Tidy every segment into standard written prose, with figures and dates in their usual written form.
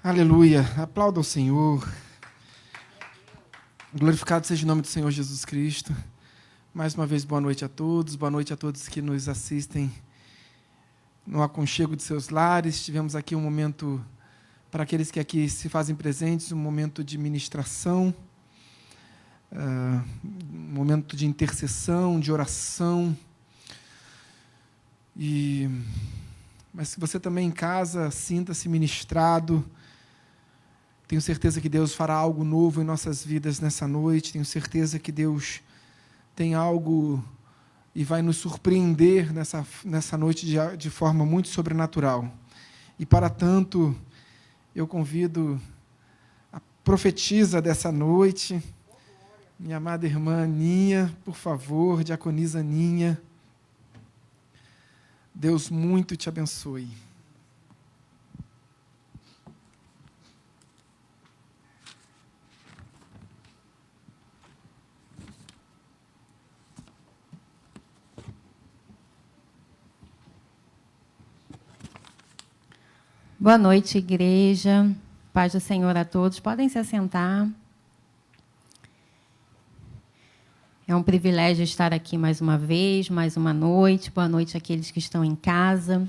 Aleluia. Aplauda o Senhor. Glorificado seja o nome do Senhor Jesus Cristo. Mais uma vez, boa noite a todos. Boa noite a todos que nos assistem no aconchego de seus lares. Tivemos aqui um momento, para aqueles que aqui se fazem presentes, um momento de ministração, um momento de intercessão, de oração. Mas se você também em casa, sinta-se ministrado. Tenho certeza que Deus fará algo novo em nossas vidas nessa noite. Tenho certeza que Deus tem algo e vai nos surpreender nessa noite de forma muito sobrenatural. E para tanto, eu convido a profetisa dessa noite, minha amada irmã Aninha, por favor, diaconisa Aninha. Deus muito te abençoe. Boa noite, igreja. Paz do Senhor a todos. Podem se assentar. É um privilégio estar aqui mais uma vez, mais uma noite. Boa noite àqueles que estão em casa.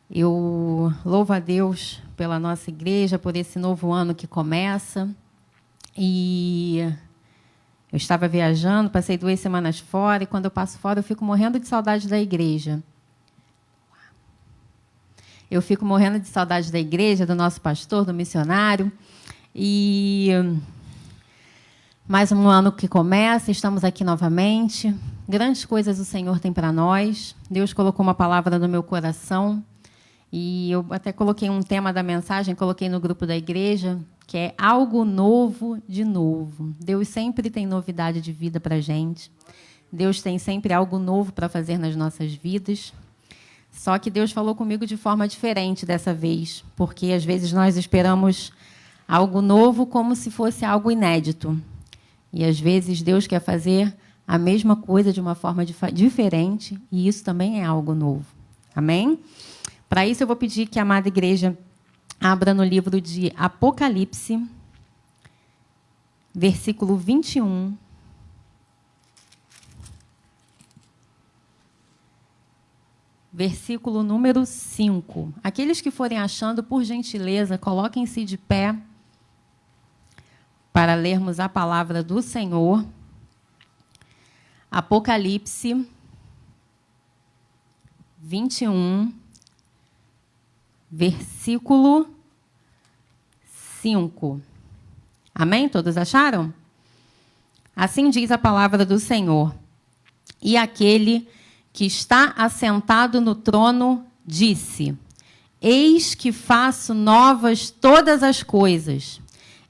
Eu louvo a Deus pela nossa igreja, por esse novo ano que começa. E eu estava viajando, passei 2 semanas fora, e quando eu passo fora, eu fico morrendo de saudade da igreja. Eu fico morrendo de saudade da igreja, do nosso pastor, do missionário. E mais um ano que começa, estamos aqui novamente. Grandes coisas o Senhor tem para nós. Deus colocou uma palavra no meu coração. E eu até coloquei um tema da mensagem, coloquei no grupo da igreja, que é algo novo de novo. Deus sempre tem novidade de vida para a gente. Deus tem sempre algo novo para fazer nas nossas vidas. Só que Deus falou comigo de forma diferente dessa vez, porque às vezes nós esperamos algo novo como se fosse algo inédito. E às vezes Deus quer fazer a mesma coisa de uma forma diferente, e isso também é algo novo. Amém? Para isso eu vou pedir que a amada igreja abra no livro de Apocalipse, versículo 21. Versículo número 5. Aqueles que forem achando, por gentileza, coloquem-se de pé para lermos a palavra do Senhor. Apocalipse 21, versículo 5. Amém? Todos acharam? Assim diz a palavra do Senhor. E aquele que está assentado no trono, disse: Eis que faço novas todas as coisas.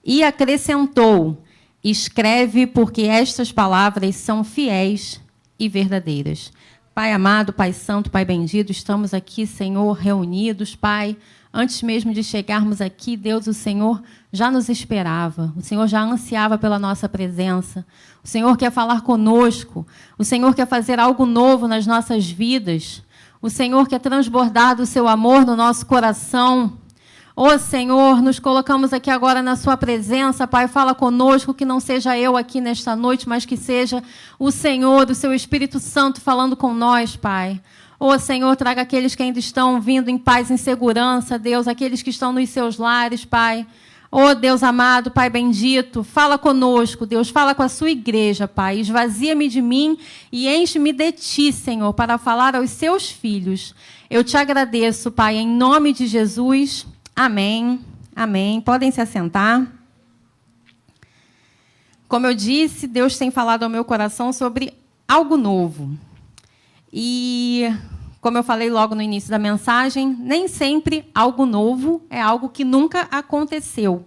E acrescentou: Escreve, porque estas palavras são fiéis e verdadeiras. Pai amado, Pai santo, Pai bendito, estamos aqui, Senhor, reunidos, Pai. Antes mesmo de chegarmos aqui, Deus, o Senhor já nos esperava. O Senhor já ansiava pela nossa presença. O Senhor quer falar conosco. O Senhor quer fazer algo novo nas nossas vidas. O Senhor quer transbordar do seu amor no nosso coração. Ó Senhor, nos colocamos aqui agora na sua presença, Pai. Fala conosco, que não seja eu aqui nesta noite, mas que seja o Senhor, o seu Espírito Santo falando com nós, Pai. Ó Senhor, traga aqueles que ainda estão vindo em paz, em segurança, Deus, aqueles que estão nos seus lares, Pai. Ó Deus amado, Pai bendito, fala conosco, Deus, fala com a sua igreja, Pai. Esvazia-me de mim e enche-me de ti, Senhor, para falar aos seus filhos. Eu te agradeço, Pai, em nome de Jesus. Amém. Amém. Podem se assentar. Como eu disse, Deus tem falado ao meu coração sobre algo novo. E, como eu falei logo no início da mensagem, nem sempre algo novo é algo que nunca aconteceu.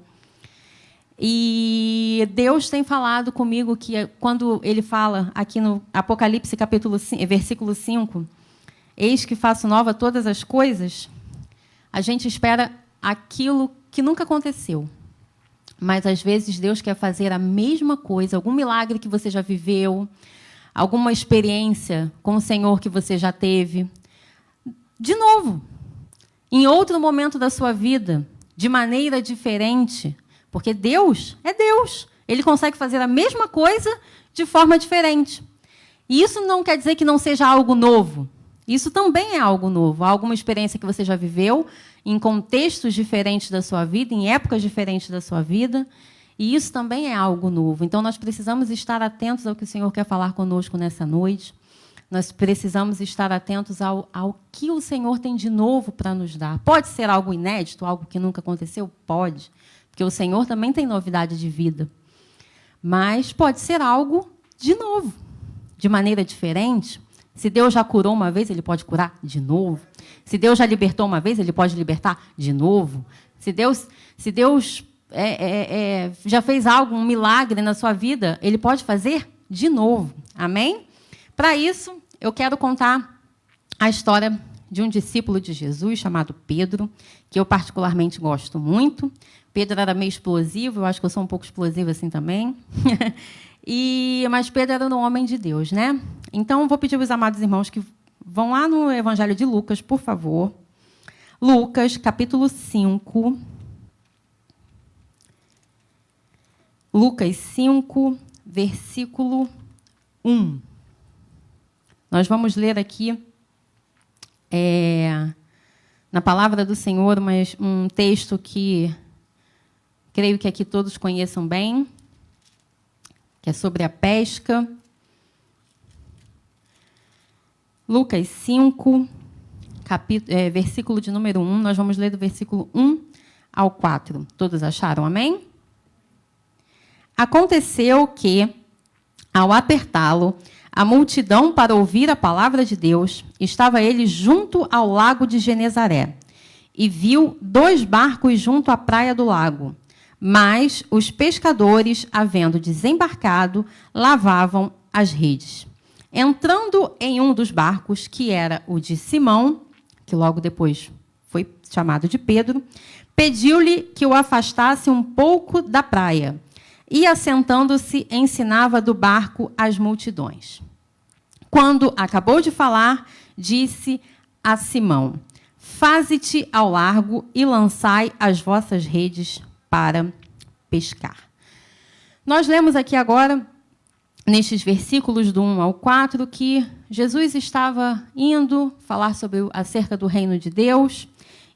E Deus tem falado comigo que, quando Ele fala aqui no Apocalipse, versículo 5, eis que faço nova todas as coisas, a gente espera aquilo que nunca aconteceu. Mas, às vezes, Deus quer fazer a mesma coisa, algum milagre que você já viveu, alguma experiência com o Senhor que você já teve, de novo. em outro momento da sua vida, de maneira diferente, porque Deus é Deus. Ele consegue fazer a mesma coisa de forma diferente. E isso não quer dizer que não seja algo novo. Isso também é algo novo. Alguma experiência que você já viveu, em contextos diferentes da sua vida, em épocas diferentes da sua vida. E isso também é algo novo. Então, nós precisamos estar atentos ao que o Senhor quer falar conosco nessa noite. Nós precisamos estar atentos ao que o Senhor tem de novo para nos dar. Pode ser algo inédito, algo que nunca aconteceu? Pode. Porque o Senhor também tem novidade de vida. Mas pode ser algo de novo, de maneira diferente. Se Deus já curou uma vez, Ele pode curar de novo. Se Deus já libertou uma vez, Ele pode libertar de novo. Se Deus já fez algo, um milagre na sua vida, Ele pode fazer de novo. Amém? Para isso, eu quero contar a história de um discípulo de Jesus chamado Pedro, que eu particularmente gosto muito. Pedro era meio explosivo, eu acho que eu sou um pouco explosiva assim também. Mas Pedro era um homem de Deus, né? Então, vou pedir aos amados irmãos que vão lá no Evangelho de Lucas, por favor. Lucas, capítulo 5. Lucas 5, versículo 1. Nós vamos ler aqui, na palavra do Senhor, um texto que creio que aqui todos conheçam bem, que é sobre a pesca. Lucas 5, versículo de número 1. Nós vamos ler do versículo 1 ao 4. Todos acharam? Amém? Aconteceu que, ao apertá-lo, a multidão para ouvir a palavra de Deus, estava ele junto ao lago de Genezaré, e viu 2 barcos junto à praia do lago. Mas os pescadores, havendo desembarcado, lavavam as redes. Entrando em um dos barcos, que era o de Simão, que logo depois foi chamado de Pedro, pediu-lhe que o afastasse um pouco da praia. E, assentando-se, ensinava do barco as multidões. Quando acabou de falar, disse a Simão: faze-te ao largo e lançai as vossas redes para pescar. Nós lemos aqui agora, nestes versículos do 1 ao 4, que Jesus estava indo falar acerca do reino de Deus,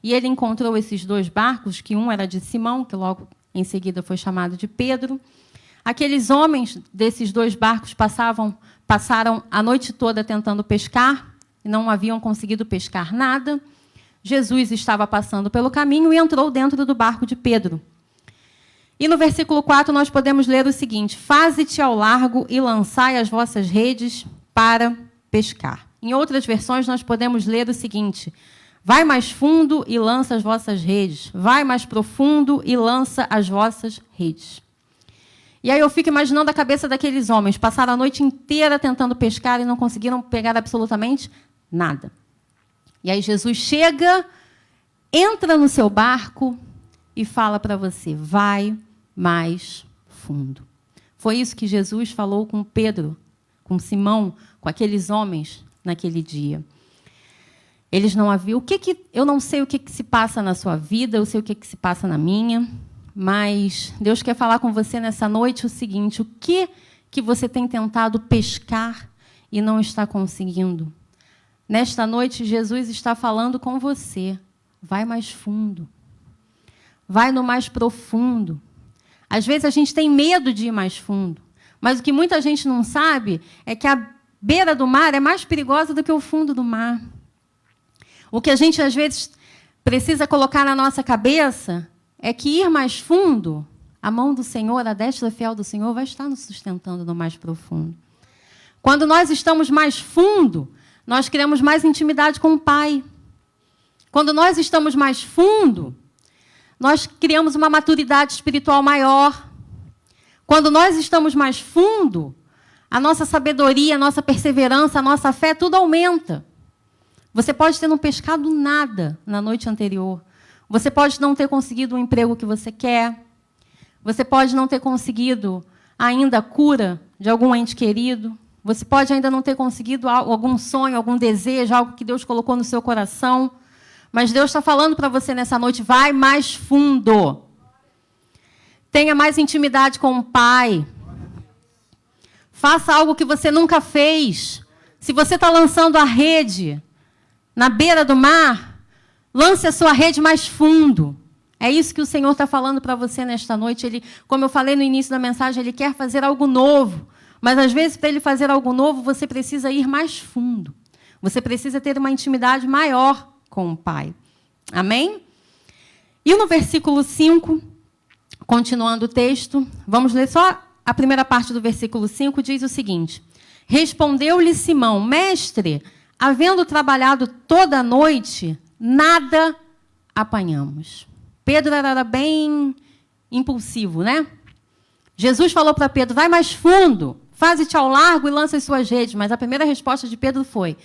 e ele encontrou esses 2 barcos, que um era de Simão, que logo em seguida foi chamado de Pedro. Aqueles homens desses 2 barcos passaram a noite toda tentando pescar, e não haviam conseguido pescar nada. Jesus estava passando pelo caminho e entrou dentro do barco de Pedro. E no versículo 4 nós podemos ler o seguinte: faze-te ao largo e lançai as vossas redes para pescar. Em outras versões nós podemos ler o seguinte: vai mais fundo e lança as vossas redes. Vai mais profundo e lança as vossas redes. E aí eu fico imaginando a cabeça daqueles homens. Passaram a noite inteira tentando pescar e não conseguiram pegar absolutamente nada. E aí Jesus chega, entra no seu barco e fala para você: vai mais fundo. Foi isso que Jesus falou com Pedro, com Simão, com aqueles homens naquele dia. Eles não haviam... eu não sei o que se passa na sua vida, eu sei o que se passa na minha, mas Deus quer falar com você nessa noite o seguinte: o que você tem tentado pescar e não está conseguindo? Nesta noite, Jesus está falando com você. Vai mais fundo. Vai no mais profundo. Às vezes a gente tem medo de ir mais fundo, mas o que muita gente não sabe é que a beira do mar é mais perigosa do que o fundo do mar. O que a gente, às vezes, precisa colocar na nossa cabeça é que ir mais fundo, a mão do Senhor, a destra fiel do Senhor, vai estar nos sustentando no mais profundo. Quando nós estamos mais fundo, nós criamos mais intimidade com o Pai. Quando nós estamos mais fundo, nós criamos uma maturidade espiritual maior. Quando nós estamos mais fundo, a nossa sabedoria, a nossa perseverança, a nossa fé, tudo aumenta. Você pode ter não pescado nada na noite anterior. Você pode não ter conseguido o emprego que você quer. Você pode não ter conseguido ainda a cura de algum ente querido. Você pode ainda não ter conseguido algum sonho, algum desejo, algo que Deus colocou no seu coração. Mas Deus está falando para você nessa noite, vai mais fundo. Tenha mais intimidade com o Pai. Faça algo que você nunca fez. Se você está lançando a rede na beira do mar, lance a sua rede mais fundo. É isso que o Senhor está falando para você nesta noite. Ele, como eu falei no início da mensagem, Ele quer fazer algo novo. Mas, às vezes, para Ele fazer algo novo, você precisa ir mais fundo. Você precisa ter uma intimidade maior com o Pai. Amém? E no versículo 5, continuando o texto, vamos ler só a primeira parte do versículo 5, diz o seguinte: respondeu-lhe Simão, mestre, havendo trabalhado toda a noite, nada apanhamos. Pedro era bem impulsivo, né? Jesus falou para Pedro, vai mais fundo, faze-te ao largo e lança as suas redes. Mas a primeira resposta de Pedro foi,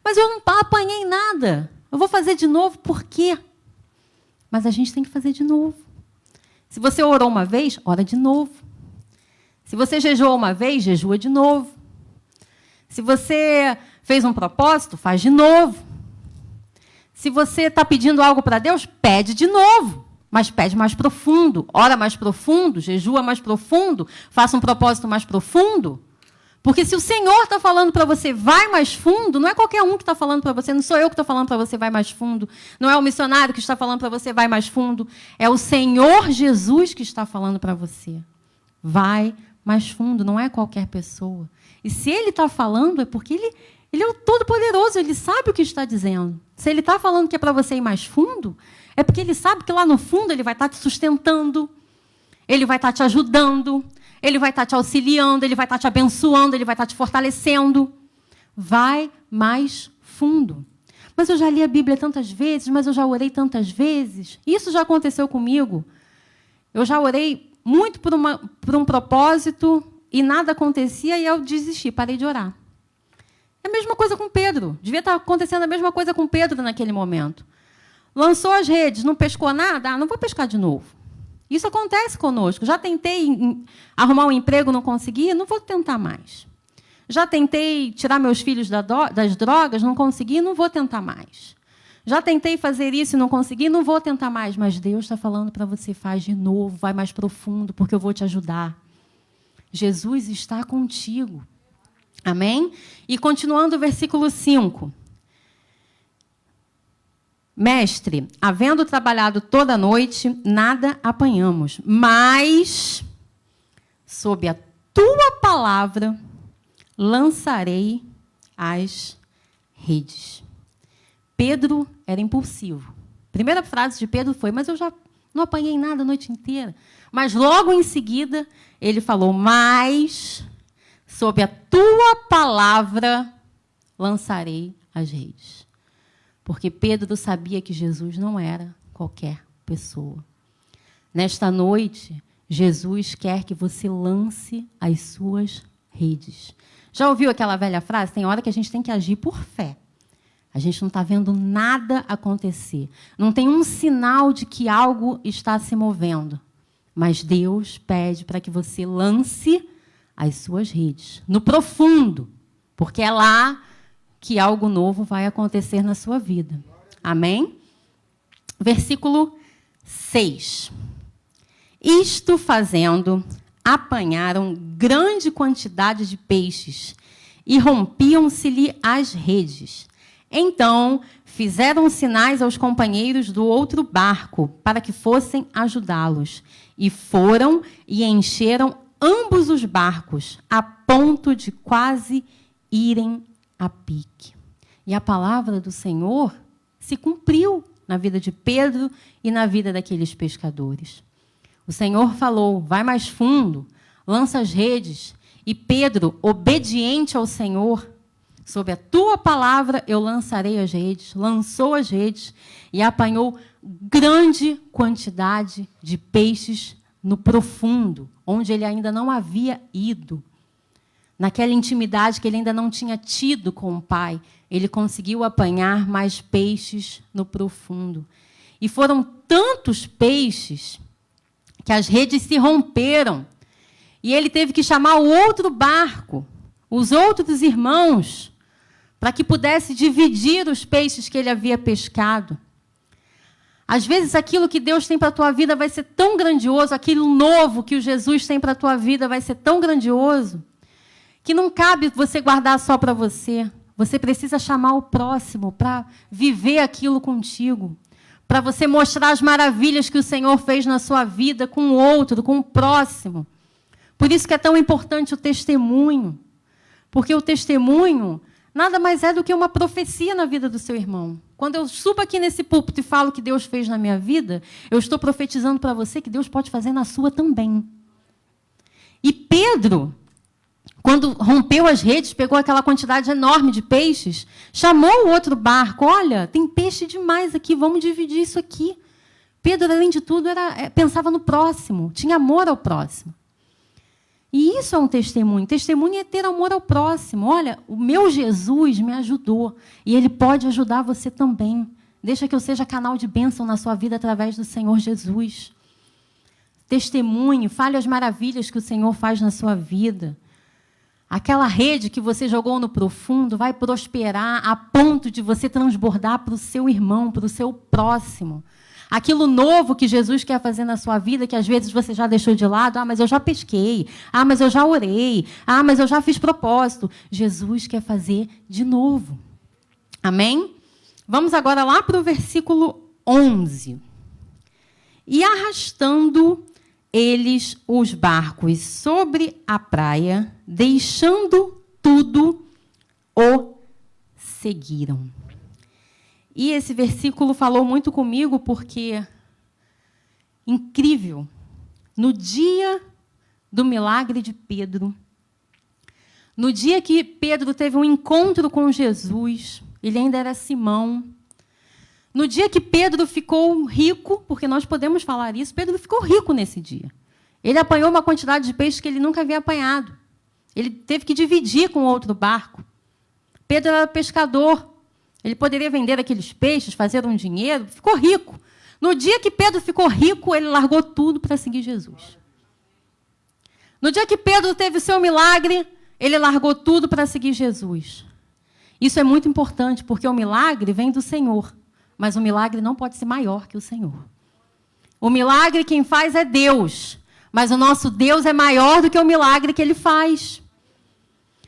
mas eu não apanhei nada. Eu vou fazer de novo, por quê? Mas a gente tem que fazer de novo. Se você orou uma vez, ora de novo. Se você jejuou uma vez, jejua de novo. Se você fez um propósito, faz de novo. Se você está pedindo algo para Deus, pede de novo. Mas pede mais profundo. Ora mais profundo, jejua mais profundo, faça um propósito mais profundo. Porque se o Senhor está falando para você, vai mais fundo, não é qualquer um que está falando para você, não sou eu que estou falando para você, vai mais fundo, não é o missionário que está falando para você, vai mais fundo, é o Senhor Jesus que está falando para você. Vai mais fundo, não é qualquer pessoa. E se Ele está falando, é porque Ele é o Todo-Poderoso, Ele sabe o que está dizendo. Se Ele está falando que é para você ir mais fundo, é porque Ele sabe que lá no fundo Ele vai estar te sustentando, Ele vai estar te ajudando, Ele vai estar te auxiliando, Ele vai estar te abençoando, Ele vai estar te fortalecendo. Vai mais fundo. Mas eu já li a Bíblia tantas vezes, mas eu já orei tantas vezes. Isso já aconteceu comigo. Eu já orei muito por um propósito e nada acontecia e eu desisti, parei de orar. É a mesma coisa com Pedro. Devia estar acontecendo a mesma coisa com Pedro naquele momento. Lançou as redes, não pescou nada? Ah, não vou pescar de novo. Isso acontece conosco. Já tentei arrumar um emprego, não consegui, não vou tentar mais. Já tentei tirar meus filhos das drogas, não consegui, não vou tentar mais. Já tentei fazer isso e não consegui, não vou tentar mais. Mas Deus está falando para você, faz de novo, vai mais profundo, porque eu vou te ajudar. Jesus está contigo. Amém? E continuando o versículo 5. Mestre, havendo trabalhado toda a noite, nada apanhamos, mas, sob a tua palavra, lançarei as redes. Pedro era impulsivo. A primeira frase de Pedro foi, mas eu já não apanhei nada a noite inteira. Mas logo em seguida, ele falou, mas, sob a tua palavra, lançarei as redes. Porque Pedro sabia que Jesus não era qualquer pessoa. Nesta noite, Jesus quer que você lance as suas redes. Já ouviu aquela velha frase? Tem hora que a gente tem que agir por fé. A gente não está vendo nada acontecer. Não tem um sinal de que algo está se movendo. Mas Deus pede para que você lance as suas redes. No profundo. Porque é lá que algo novo vai acontecer na sua vida. Amém? Versículo 6. Isto fazendo, apanharam grande quantidade de peixes e rompiam-se-lhe as redes. Então, fizeram sinais aos companheiros do outro barco para que fossem ajudá-los. E foram e encheram ambos os barcos, a ponto de quase irem a pique. E a palavra do Senhor se cumpriu na vida de Pedro e na vida daqueles pescadores. O Senhor falou, vai mais fundo, lança as redes. E Pedro, obediente ao Senhor, sob a tua palavra eu lançarei as redes, lançou as redes e apanhou grande quantidade de peixes no profundo, onde ele ainda não havia ido. Naquela intimidade que ele ainda não tinha tido com o Pai, ele conseguiu apanhar mais peixes no profundo. E foram tantos peixes que as redes se romperam. E ele teve que chamar o outro barco, os outros irmãos, para que pudesse dividir os peixes que ele havia pescado. Às vezes aquilo que Deus tem para a tua vida vai ser tão grandioso, aquilo novo que o Jesus tem para a tua vida vai ser tão grandioso, que não cabe você guardar só para você. Você precisa chamar o próximo para viver aquilo contigo, para você mostrar as maravilhas que o Senhor fez na sua vida com o outro, com o próximo. Por isso que é tão importante o testemunho, porque o testemunho nada mais é do que uma profecia na vida do seu irmão. Quando eu subo aqui nesse púlpito e falo o que Deus fez na minha vida, eu estou profetizando para você que Deus pode fazer na sua também. E Pedro, quando rompeu as redes, pegou aquela quantidade enorme de peixes, chamou o outro barco, olha, tem peixe demais aqui, vamos dividir isso aqui. Pedro, além de tudo, pensava no próximo, tinha amor ao próximo. E isso é um testemunho. Testemunho é ter amor ao próximo. Olha, o meu Jesus me ajudou. E Ele pode ajudar você também. Deixa que eu seja canal de bênção na sua vida através do Senhor Jesus. Testemunho, fale as maravilhas que o Senhor faz na sua vida. Aquela rede que você jogou no profundo vai prosperar a ponto de você transbordar para o seu irmão, para o seu próximo. Aquilo novo que Jesus quer fazer na sua vida, que às vezes você já deixou de lado. Ah, mas eu já pesquei. Ah, mas eu já orei. Ah, mas eu já fiz propósito. Jesus quer fazer de novo. Amém? Vamos agora lá para o versículo 11. E arrastando eles os barcos sobre a praia, deixando tudo, o seguiram. E esse versículo falou muito comigo porque, incrível, no dia do milagre de Pedro, no dia que Pedro teve um encontro com Jesus, ele ainda era Simão, no dia que Pedro ficou rico, porque nós podemos falar isso, Pedro ficou rico nesse dia. Ele apanhou uma quantidade de peixe que ele nunca havia apanhado. Ele teve que dividir com outro barco. Pedro era pescador. Ele poderia vender aqueles peixes, fazer um dinheiro, ficou rico. No dia que Pedro ficou rico, ele largou tudo para seguir Jesus. No dia que Pedro teve o seu milagre, ele largou tudo para seguir Jesus. Isso é muito importante, porque o milagre vem do Senhor, mas o milagre não pode ser maior que o Senhor. O milagre quem faz é Deus, mas o nosso Deus é maior do que o milagre que Ele faz.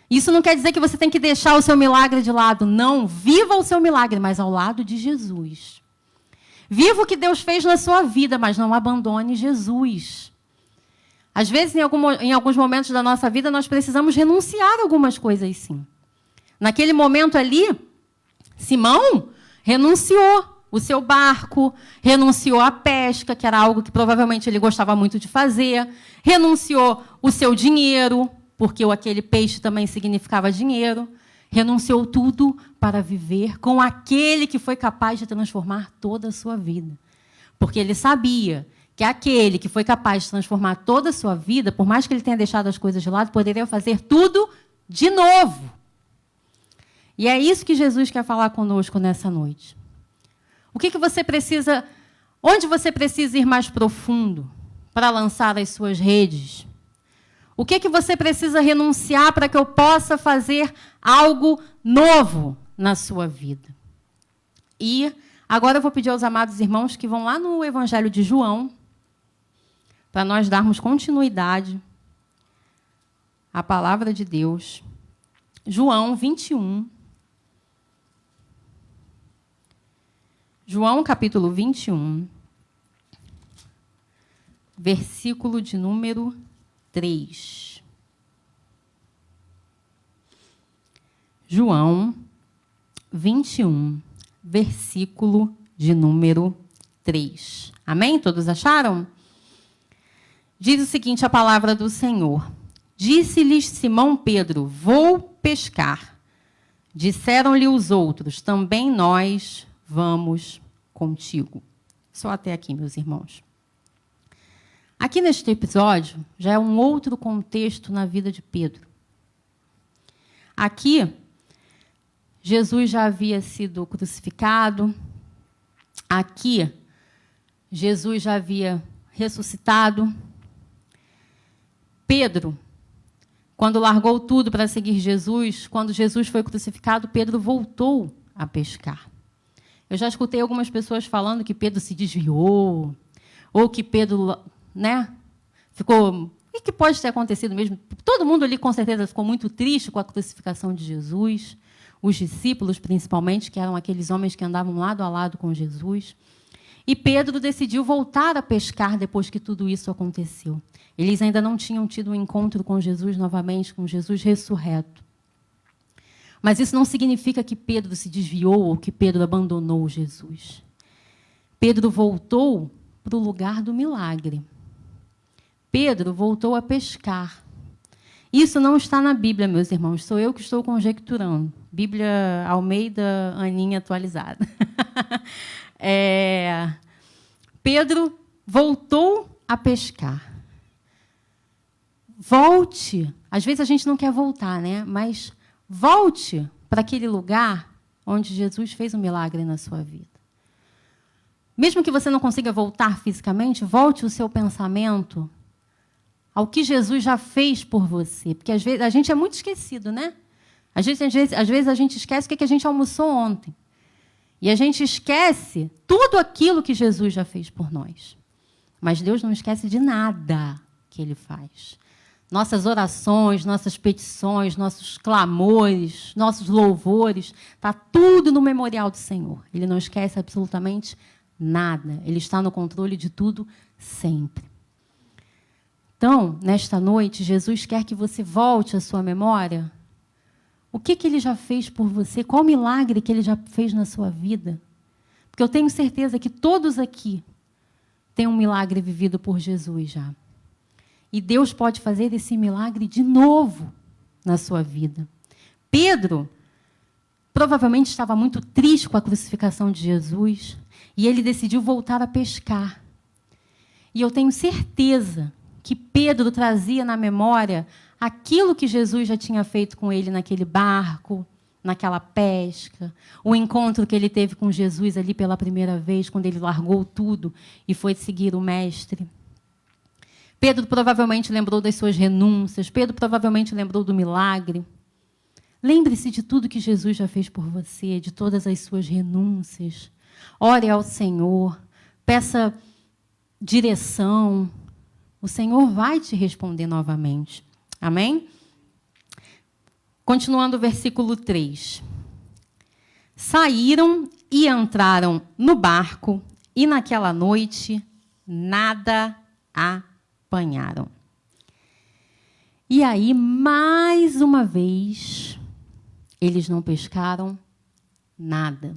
Isso não quer dizer que você tem que deixar o seu milagre de lado. Não, viva o seu milagre, mas ao lado de Jesus. Viva o que Deus fez na sua vida, mas não abandone Jesus. Às vezes, em alguns momentos da nossa vida, nós precisamos renunciar a algumas coisas, sim. Naquele momento ali, Simão renunciou o seu barco, renunciou à pesca, que era algo que provavelmente ele gostava muito de fazer, renunciou o seu dinheiro, porque aquele peixe também significava dinheiro, renunciou tudo para viver com aquele que foi capaz de transformar toda a sua vida. Porque ele sabia que aquele que foi capaz de transformar toda a sua vida, por mais que ele tenha deixado as coisas de lado, poderia fazer tudo de novo. E é isso que Jesus quer falar conosco nessa noite. O que você precisa, onde você precisa ir mais profundo para lançar as suas redes? O que você precisa renunciar para que eu possa fazer algo novo na sua vida? E agora eu vou pedir aos amados irmãos que vão lá no Evangelho de João, para nós darmos continuidade à palavra de Deus. João 21. João, capítulo 21, versículo de número 3. João 21, versículo de número 3. Amém? Todos acharam? Diz o seguinte a palavra do Senhor. Disse-lhes Simão Pedro, vou pescar. Disseram-lhe os outros, também nós vamos contigo. Só até aqui, meus irmãos. Aqui neste episódio, já é um outro contexto na vida de Pedro. Aqui, Jesus já havia sido crucificado. Aqui, Jesus já havia ressuscitado. Pedro, quando largou tudo para seguir Jesus, quando Jesus foi crucificado, Pedro voltou a pescar. Eu já escutei algumas pessoas falando que Pedro se desviou, ou que Pedro, né, ficou... E que pode ter acontecido mesmo. Todo mundo ali, com certeza, ficou muito triste com a crucificação de Jesus. Os discípulos, principalmente, que eram aqueles homens que andavam lado a lado com Jesus. E Pedro decidiu voltar a pescar depois que tudo isso aconteceu. Eles ainda não tinham tido um encontro com Jesus novamente, com Jesus ressurreto. Mas isso não significa que Pedro se desviou ou que Pedro abandonou Jesus. Pedro voltou para o lugar do milagre. Pedro voltou a pescar. Isso não está na Bíblia, meus irmãos. Sou eu que estou conjecturando. Bíblia Almeida, Aninha atualizada. Pedro voltou a pescar. Volte. Às vezes a gente não quer voltar, né? Mas volte para aquele lugar onde Jesus fez um milagre na sua vida. Mesmo que você não consiga voltar fisicamente, volte o seu pensamento ao que Jesus já fez por você. Porque às vezes a gente é muito esquecido, né? Às vezes a gente esquece o que a gente almoçou ontem. E a gente esquece tudo aquilo que Jesus já fez por nós. Mas Deus não esquece de nada que Ele faz. Nossas orações, nossas petições, nossos clamores, nossos louvores, está tudo no memorial do Senhor. Ele não esquece absolutamente nada. Ele está no controle de tudo sempre. Então, nesta noite, Jesus quer que você volte à sua memória. O que Ele já fez por você? Qual milagre que Ele já fez na sua vida? Porque eu tenho certeza que todos aqui têm um milagre vivido por Jesus já. E Deus pode fazer esse milagre de novo na sua vida. Pedro provavelmente estava muito triste com a crucificação de Jesus e ele decidiu voltar a pescar. E eu tenho certeza que Pedro trazia na memória aquilo que Jesus já tinha feito com ele naquele barco, naquela pesca, o encontro que ele teve com Jesus ali pela primeira vez, quando ele largou tudo e foi seguir o Mestre. Pedro provavelmente lembrou das suas renúncias, Pedro provavelmente lembrou do milagre. Lembre-se de tudo que Jesus já fez por você, de todas as suas renúncias. Ore ao Senhor, peça direção. O Senhor vai te responder novamente. Amém? Continuando o versículo 3. Saíram e entraram no barco, e naquela noite nada apanharam. E aí, mais uma vez, eles não pescaram nada.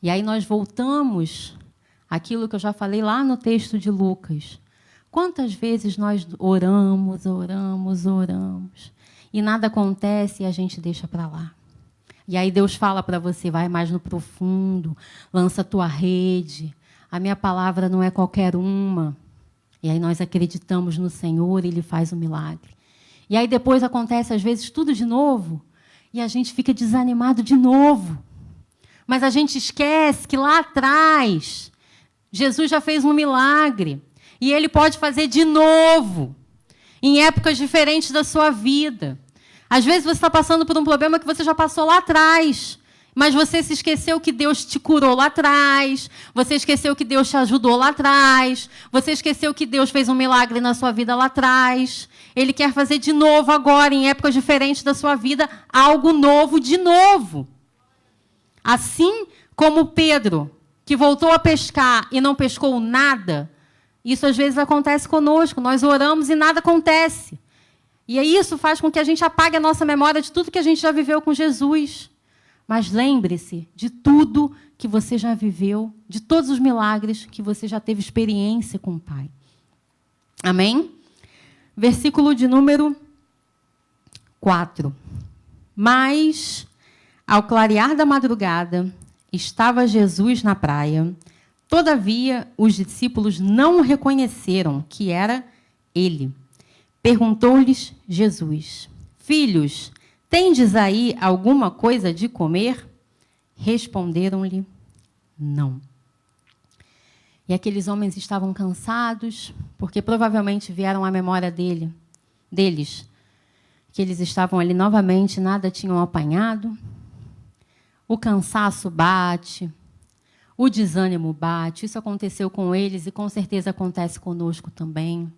E aí nós voltamos àquilo que eu já falei lá no texto de Lucas. Quantas vezes nós oramos, e nada acontece e a gente deixa para lá. E aí Deus fala para você, vai mais no profundo, lança a tua rede. A minha palavra não é qualquer uma. E aí nós acreditamos no Senhor e Ele faz o milagre. E aí depois acontece, às vezes, tudo de novo, e a gente fica desanimado de novo. Mas a gente esquece que lá atrás, Jesus já fez um milagre. E Ele pode fazer de novo, em épocas diferentes da sua vida. Às vezes você está passando por um problema que você já passou lá atrás, mas você se esqueceu que Deus te curou lá atrás, você esqueceu que Deus te ajudou lá atrás, você esqueceu que Deus fez um milagre na sua vida lá atrás. Ele quer fazer de novo agora, em épocas diferentes da sua vida, algo novo de novo. Assim como Pedro, que voltou a pescar e não pescou nada, isso às vezes acontece conosco. Nós oramos e nada acontece. E isso faz com que a gente apague a nossa memória de tudo que a gente já viveu com Jesus. Mas lembre-se de tudo que você já viveu, de todos os milagres que você já teve experiência com o Pai. Amém? Versículo de número 4. Mas, ao clarear da madrugada, estava Jesus na praia. Todavia, os discípulos não reconheceram que era ele. Perguntou-lhes Jesus: Filhos, tendes aí alguma coisa de comer? Responderam-lhe: Não. E aqueles homens estavam cansados, porque provavelmente vieram à memória deles, que eles estavam ali novamente, nada tinham apanhado. O cansaço bate, o desânimo bate. Isso aconteceu com eles e com certeza acontece conosco também.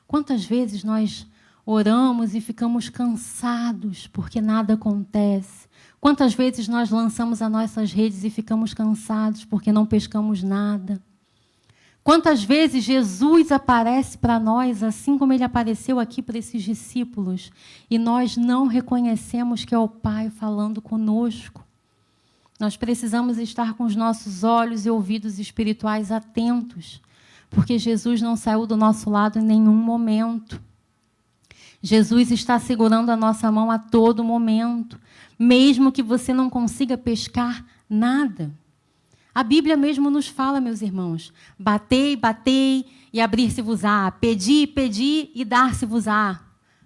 Quantas vezes nós oramos e ficamos cansados porque nada acontece? Quantas vezes nós lançamos as nossas redes e ficamos cansados porque não pescamos nada? Quantas vezes Jesus aparece para nós, assim como ele apareceu aqui para esses discípulos, e nós não reconhecemos que é o Pai falando conosco? Nós precisamos estar com os nossos olhos e ouvidos espirituais atentos, porque Jesus não saiu do nosso lado em nenhum momento. Jesus está segurando a nossa mão a todo momento, mesmo que você não consiga pescar nada. A Bíblia mesmo nos fala, meus irmãos, batei, batei e abrir-se-vos-á, pedi, pedi e dar-se-vos-á.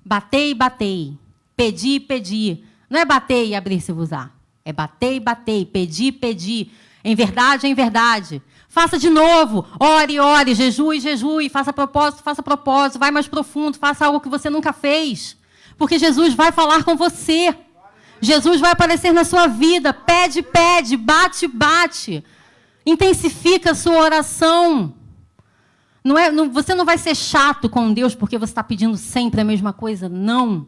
Batei, batei, pedi, pedi. Não é bater e abrir-se-vos-á, é batei, batei, pedi, pedi. Em verdade, em verdade. Faça de novo, ore, ore, jejue, jejue, faça propósito, vai mais profundo, faça algo que você nunca fez. Porque Jesus vai falar com você. Jesus vai aparecer na sua vida. Pede, pede, bate, bate. Intensifica a sua oração. Você não vai ser chato com Deus porque você está pedindo sempre a mesma coisa. Não.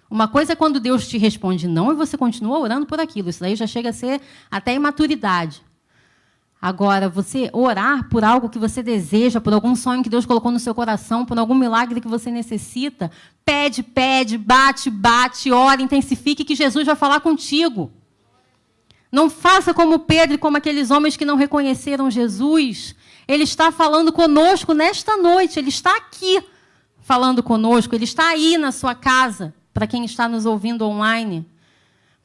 Uma coisa é quando Deus te responde não e você continua orando por aquilo. Isso daí já chega a ser até imaturidade. Agora, você orar por algo que você deseja, por algum sonho que Deus colocou no seu coração, por algum milagre que você necessita, pede, pede, bate, bate, ora, intensifique que Jesus vai falar contigo. Não faça como Pedro e como aqueles homens que não reconheceram Jesus. Ele está falando conosco nesta noite. Ele está aqui falando conosco. Ele está aí na sua casa, para quem está nos ouvindo online.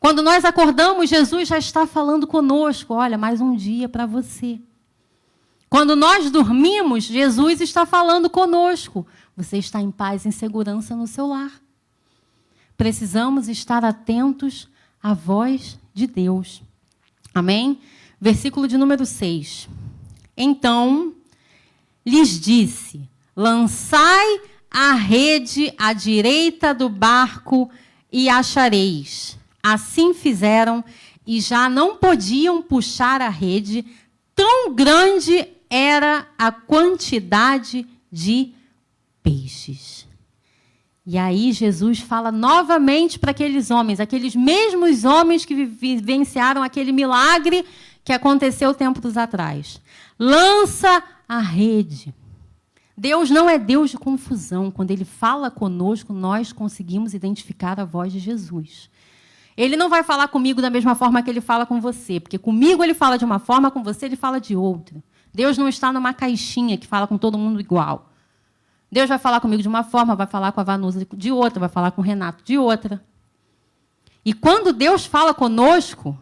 Quando nós acordamos, Jesus já está falando conosco. Olha, mais um dia para você. Quando nós dormimos, Jesus está falando conosco. Você está em paz, em segurança no seu lar. Precisamos estar atentos à voz de Deus. Amém? Versículo de número 6. Então, lhes disse, lançai a rede à direita do barco e achareis. Assim fizeram e já não podiam puxar a rede, tão grande era a quantidade de peixes. E aí Jesus fala novamente para aqueles homens, aqueles mesmos homens que vivenciaram aquele milagre que aconteceu tempos atrás. Lança a rede. Deus não é Deus de confusão. Quando Ele fala conosco, nós conseguimos identificar a voz de Jesus. Ele não vai falar comigo da mesma forma que Ele fala com você, porque comigo Ele fala de uma forma, com você Ele fala de outra. Deus não está numa caixinha que fala com todo mundo igual. Deus vai falar comigo de uma forma, vai falar com a Vanusa de outra, vai falar com o Renato de outra. E quando Deus fala conosco,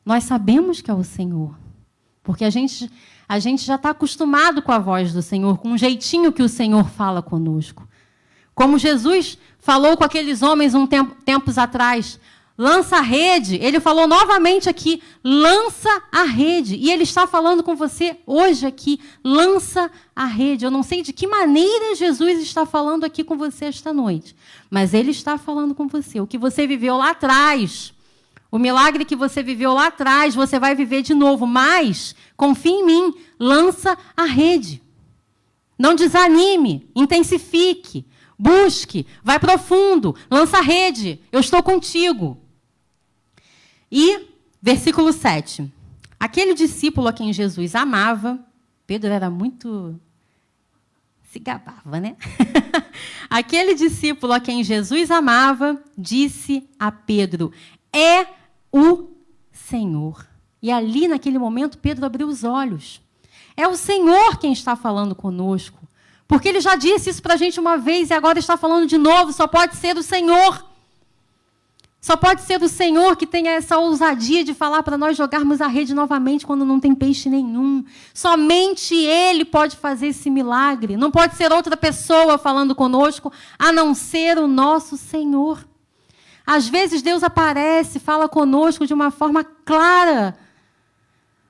nós sabemos que é o Senhor. Porque a gente já está acostumado com a voz do Senhor, com o jeitinho que o Senhor fala conosco. Como Jesus falou com aqueles homens tempos atrás, lança a rede. Ele falou novamente aqui, lança a rede. E Ele está falando com você hoje aqui, lança a rede. Eu não sei de que maneira Jesus está falando aqui com você esta noite, mas Ele está falando com você. O que você viveu lá atrás, o milagre que você viveu lá atrás, você vai viver de novo. Mas, confie em mim, lança a rede. Não desanime, intensifique, busque, vai profundo, lança a rede. Eu estou contigo. E, versículo 7. Aquele discípulo a quem Jesus amava, Pedro era muito... se gabava, né? Aquele discípulo a quem Jesus amava, disse a Pedro, é o Senhor. E ali, naquele momento, Pedro abriu os olhos. É o Senhor quem está falando conosco. Porque Ele já disse isso para a gente uma vez e agora está falando de novo. Só pode ser o Senhor. Só pode ser o Senhor que tenha essa ousadia de falar para nós jogarmos a rede novamente quando não tem peixe nenhum. Somente Ele pode fazer esse milagre. Não pode ser outra pessoa falando conosco, a não ser o nosso Senhor. Às vezes Deus aparece, fala conosco de uma forma clara,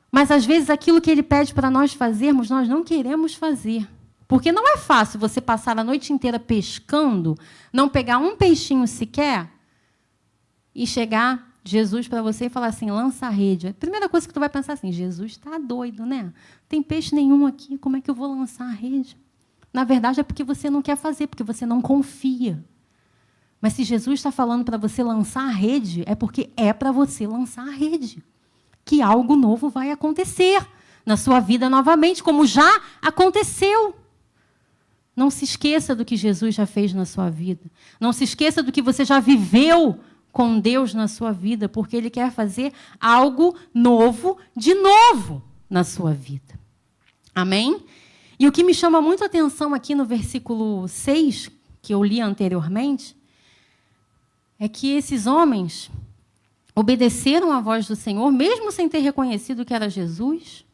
mas às vezes aquilo que Ele pede para nós fazermos, nós não queremos fazer. Porque não é fácil você passar a noite inteira pescando, não pegar um peixinho sequer, e chegar Jesus para você e falar assim, lança a rede. A primeira coisa que tu vai pensar assim, Jesus está doido, né? Não tem peixe nenhum aqui, como é que eu vou lançar a rede? Na verdade, é porque você não quer fazer, porque você não confia. Mas se Jesus está falando para você lançar a rede, é porque é para você lançar a rede. Que algo novo vai acontecer na sua vida novamente, como já aconteceu. Não se esqueça do que Jesus já fez na sua vida. Não se esqueça do que você já viveu com Deus na sua vida, porque Ele quer fazer algo novo, de novo, na sua vida. Amém? E o que me chama muito a atenção aqui no versículo 6, que eu li anteriormente, é que esses homens obedeceram à voz do Senhor, mesmo sem ter reconhecido que era Jesus,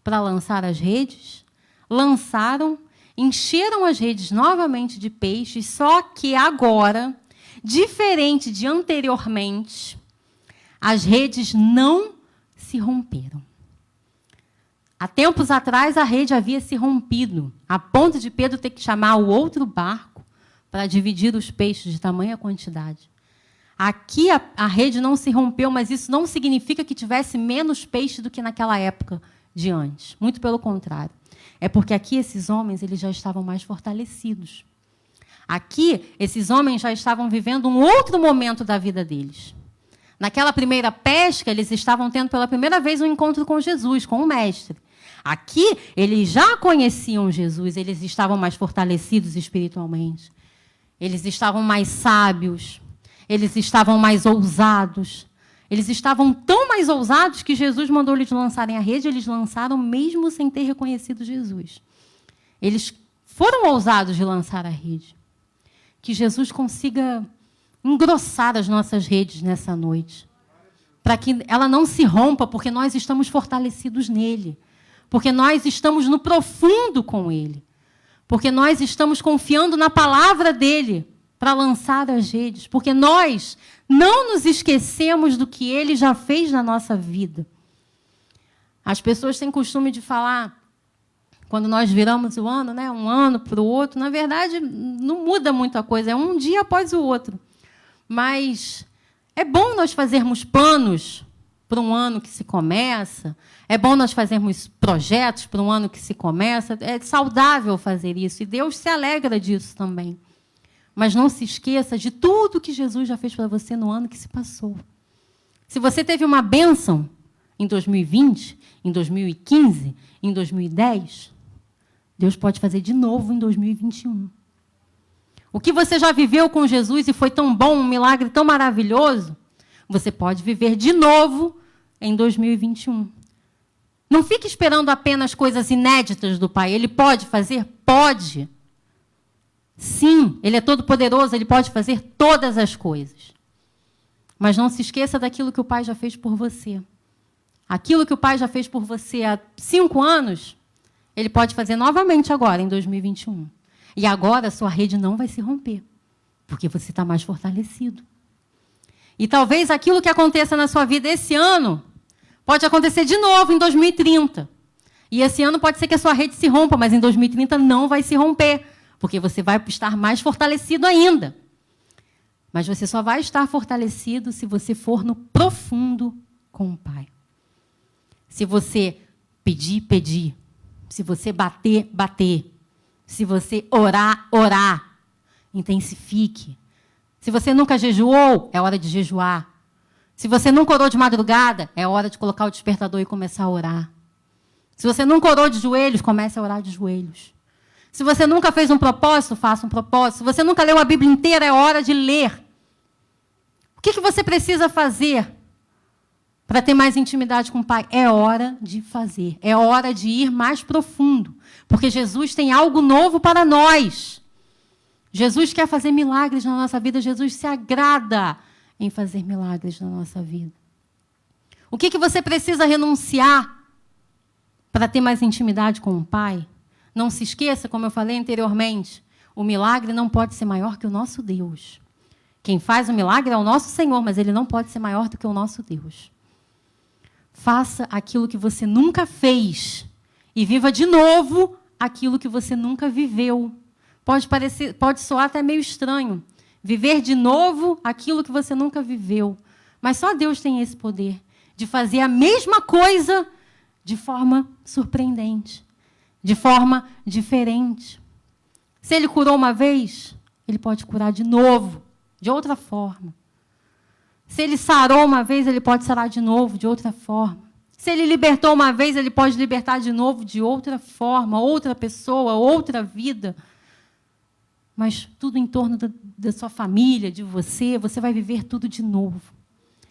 para lançar as redes, lançaram, encheram as redes novamente de peixes, só que agora, diferente de anteriormente, as redes não se romperam. Há tempos atrás, a rede havia se rompido, a ponto de Pedro ter que chamar o outro barco para dividir os peixes de tamanha quantidade. Aqui a rede não se rompeu, mas isso não significa que tivesse menos peixe do que naquela época de antes. Muito pelo contrário. É porque aqui esses homens eles já estavam mais fortalecidos. Aqui, esses homens já estavam vivendo um outro momento da vida deles. Naquela primeira pesca, eles estavam tendo pela primeira vez um encontro com Jesus, com o Mestre. Aqui, eles já conheciam Jesus, eles estavam mais fortalecidos espiritualmente. Eles estavam mais sábios, eles estavam mais ousados. Eles estavam tão mais ousados que Jesus mandou eles lançarem a rede, eles lançaram mesmo sem ter reconhecido Jesus. Eles foram ousados de lançar a rede. Que Jesus consiga engrossar as nossas redes nessa noite, para que ela não se rompa, porque nós estamos fortalecidos nele, porque nós estamos no profundo com ele, porque nós estamos confiando na palavra dele para lançar as redes, porque nós não nos esquecemos do que ele já fez na nossa vida. As pessoas têm costume de falar, quando nós viramos o ano, né, um ano para o outro, na verdade, não muda muito a coisa, é um dia após o outro. Mas é bom nós fazermos planos para um ano que se começa, é bom nós fazermos projetos para um ano que se começa, é saudável fazer isso, e Deus se alegra disso também. Mas não se esqueça de tudo que Jesus já fez para você no ano que se passou. Se você teve uma bênção em 2020, em 2015, em 2010, Deus pode fazer de novo em 2021. O que você já viveu com Jesus e foi tão bom, um milagre tão maravilhoso, você pode viver de novo em 2021. Não fique esperando apenas coisas inéditas do Pai. Ele pode fazer? Pode. Sim, Ele é todo-poderoso, Ele pode fazer todas as coisas. Mas não se esqueça daquilo que o Pai já fez por você. Aquilo que o Pai já fez por você há 5 anos, Ele pode fazer novamente agora, em 2021. E agora a sua rede não vai se romper, porque você está mais fortalecido. E talvez aquilo que aconteça na sua vida esse ano pode acontecer de novo em 2030. E esse ano pode ser que a sua rede se rompa, mas em 2030 não vai se romper, porque você vai estar mais fortalecido ainda. Mas você só vai estar fortalecido se você for no profundo com o Pai. Se você pedir, pedir. Se você bater, bater. Se você orar, orar. Intensifique. Se você nunca jejuou, é hora de jejuar. Se você nunca orou de madrugada, é hora de colocar o despertador e começar a orar. Se você nunca orou de joelhos, comece a orar de joelhos. Se você nunca fez um propósito, faça um propósito. Se você nunca leu a Bíblia inteira, é hora de ler. O que você precisa fazer para ter mais intimidade com o Pai? É hora de fazer. É hora de ir mais profundo. Porque Jesus tem algo novo para nós. Jesus quer fazer milagres na nossa vida. Jesus se agrada em fazer milagres na nossa vida. O que você precisa renunciar para ter mais intimidade com o Pai? Não se esqueça, como eu falei anteriormente, o milagre não pode ser maior que o nosso Deus. Quem faz o milagre é o nosso Senhor, mas ele não pode ser maior do que o nosso Deus. Faça aquilo que você nunca fez e viva de novo aquilo que você nunca viveu. Pode soar até meio estranho. Viver de novo aquilo que você nunca viveu. Mas só Deus tem esse poder de fazer a mesma coisa de forma surpreendente, de forma diferente. Se Ele curou uma vez, Ele pode curar de novo, de outra forma. Se Ele sarou uma vez, Ele pode sarar de novo, de outra forma. Se Ele libertou uma vez, Ele pode libertar de novo, de outra forma, outra pessoa, outra vida. Mas tudo em torno da sua família, de você vai viver tudo de novo.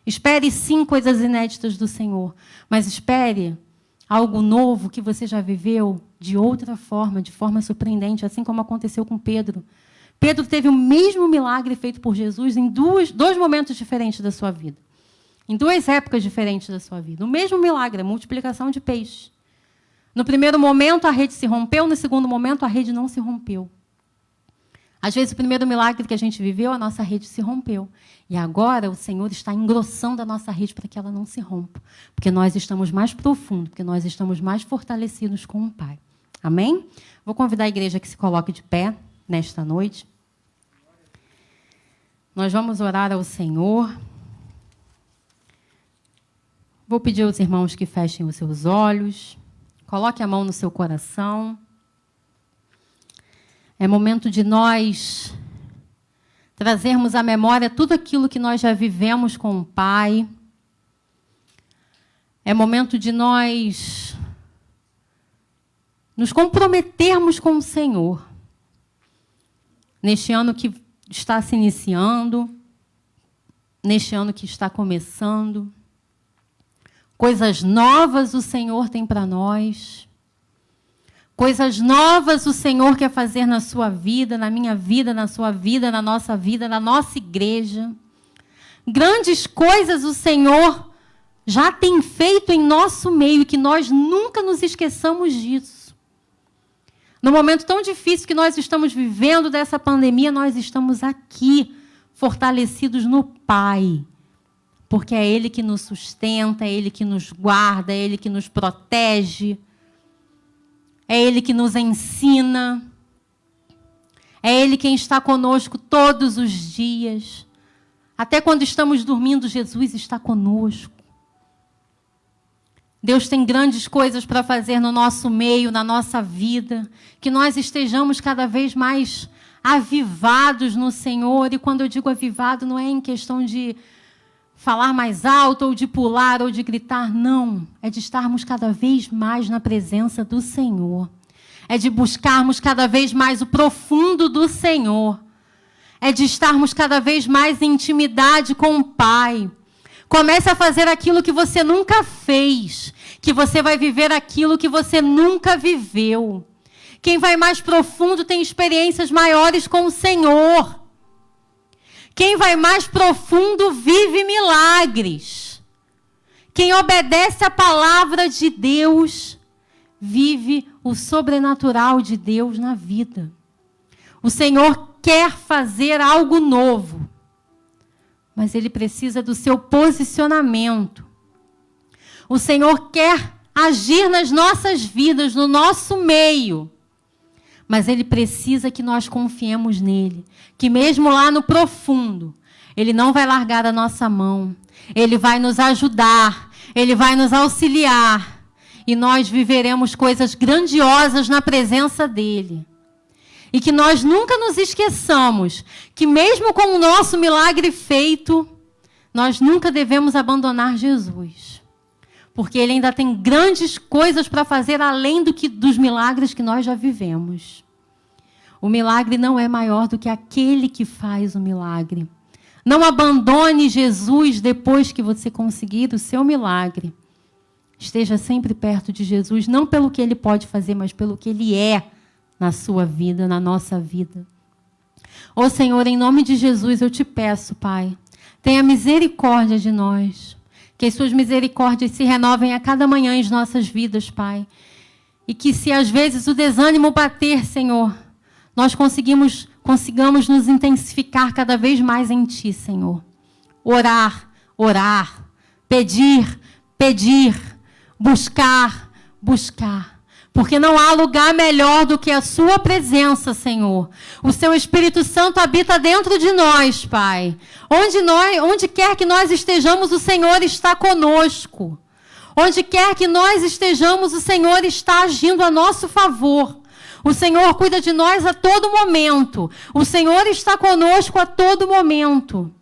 Espere sim coisas inéditas do Senhor, mas espere algo novo que você já viveu de outra forma, de forma surpreendente, assim como aconteceu com Pedro. Pedro teve o mesmo milagre feito por Jesus em dois momentos diferentes da sua vida. Em duas épocas diferentes da sua vida. O mesmo milagre, a multiplicação de peixe. No primeiro momento, a rede se rompeu, no segundo momento, a rede não se rompeu. Às vezes, o primeiro milagre que a gente viveu, a nossa rede se rompeu. E agora, o Senhor está engrossando a nossa rede para que ela não se rompa. Porque nós estamos mais profundos, porque nós estamos mais fortalecidos com o Pai. Amém? Vou convidar a igreja que se coloque de pé nesta noite. Nós vamos orar ao Senhor. Vou pedir aos irmãos que fechem os seus olhos. Coloque a mão no seu coração. É momento de nós trazermos à memória tudo aquilo que nós já vivemos com o Pai. É momento de nós nos comprometermos com o Senhor. Neste ano que está se iniciando, neste ano que está começando. Coisas novas o Senhor tem para nós. Coisas novas o Senhor quer fazer na sua vida, na minha vida, na sua vida, na nossa igreja. Grandes coisas o Senhor já tem feito em nosso meio e que nós nunca nos esqueçamos disso. No momento tão difícil que nós estamos vivendo dessa pandemia, nós estamos aqui, fortalecidos no Pai. Porque é Ele que nos sustenta, é Ele que nos guarda, é Ele que nos protege. É Ele que nos ensina. É Ele quem está conosco todos os dias. Até quando estamos dormindo, Jesus está conosco. Deus tem grandes coisas para fazer no nosso meio, na nossa vida. Que nós estejamos cada vez mais avivados no Senhor. E quando eu digo avivado, não é em questão de falar mais alto, ou de pular, ou de gritar, não. É de estarmos cada vez mais na presença do Senhor. É de buscarmos cada vez mais o profundo do Senhor. É de estarmos cada vez mais em intimidade com o Pai. Comece a fazer aquilo que você nunca fez, que você vai viver aquilo que você nunca viveu. Quem vai mais profundo tem experiências maiores com o Senhor. Quem vai mais profundo vive milagres. Quem obedece à palavra de Deus vive o sobrenatural de Deus na vida. O Senhor quer fazer algo novo, mas Ele precisa do seu posicionamento. O Senhor quer agir nas nossas vidas, no nosso meio, mas Ele precisa que nós confiemos nele, que mesmo lá no profundo, Ele não vai largar a nossa mão, Ele vai nos ajudar, Ele vai nos auxiliar, e nós viveremos coisas grandiosas na presença dEle. E que nós nunca nos esqueçamos que mesmo com o nosso milagre feito, nós nunca devemos abandonar Jesus. Porque Ele ainda tem grandes coisas para fazer além dos milagres que nós já vivemos. O milagre não é maior do que aquele que faz o milagre. Não abandone Jesus depois que você conseguir o seu milagre. Esteja sempre perto de Jesus, não pelo que Ele pode fazer, mas pelo que Ele é na sua vida, na nossa vida. Ó Senhor, em nome de Jesus, eu te peço, Pai, tenha misericórdia de nós. Que as suas misericórdias se renovem a cada manhã em nossas vidas, Pai. E que se às vezes o desânimo bater, Senhor, nós consigamos nos intensificar cada vez mais em Ti, Senhor. Orar, orar, pedir, buscar. Porque não há lugar melhor do que a sua presença, Senhor. O seu Espírito Santo habita dentro de nós, Pai. Onde quer que nós estejamos, o Senhor está conosco. Onde quer que nós estejamos, o Senhor está agindo a nosso favor. O Senhor cuida de nós a todo momento. O Senhor está conosco a todo momento.